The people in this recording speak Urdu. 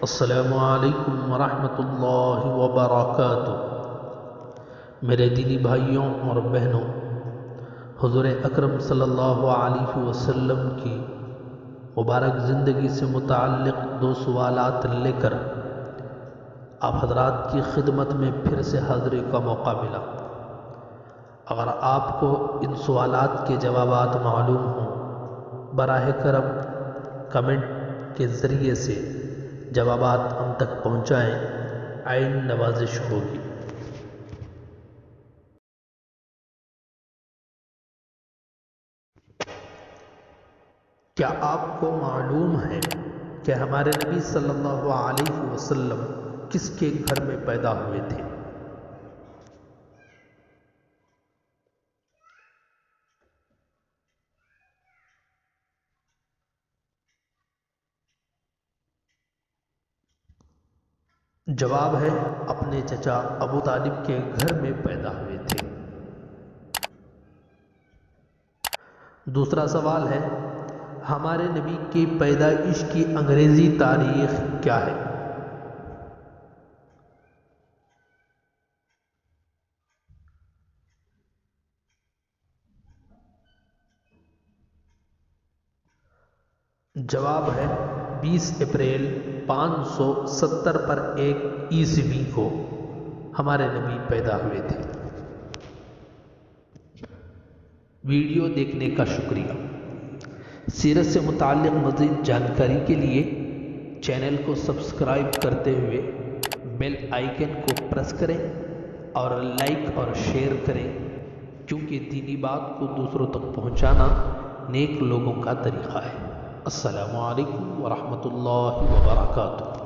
السلام علیکم ورحمۃ اللہ وبرکاتہ۔ میرے دینی بھائیوں اور بہنوں، حضور اکرم صلی اللہ علیہ وسلم کی مبارک زندگی سے متعلق 2 سوالات لے کر آپ حضرات کی خدمت میں پھر سے حاضری کا موقع ملا۔ اگر آپ کو ان سوالات کے جوابات معلوم ہوں، براہ کرم کمنٹ کے ذریعے سے جوابات ہم تک پہنچائیں، عین نوازش ہوگی۔ کیا آپ کو معلوم ہے کہ ہمارے نبی صلی اللہ علیہ وسلم کس کے گھر میں پیدا ہوئے تھے؟ جواب ہے اپنے چچا ابو طالب کے گھر میں پیدا ہوئے تھے۔ دوسرا سوال ہے، ہمارے نبی کی پیدائش کی انگریزی تاریخ کیا ہے؟ جواب ہے 20 اپریل 570 پر 1 عیسوی کو ہمارے نبی پیدا ہوئے تھے۔ ویڈیو دیکھنے کا شکریہ۔ سیرت سے متعلق مزید جانکاری کے لیے چینل کو سبسکرائب کرتے ہوئے بیل آئیکن کو پریس کریں اور لائک اور شیئر کریں، کیونکہ دینی بات کو دوسروں تک پہنچانا نیک لوگوں کا طریقہ ہے۔ السلام علیکم ورحمۃ اللہ وبرکاتہ۔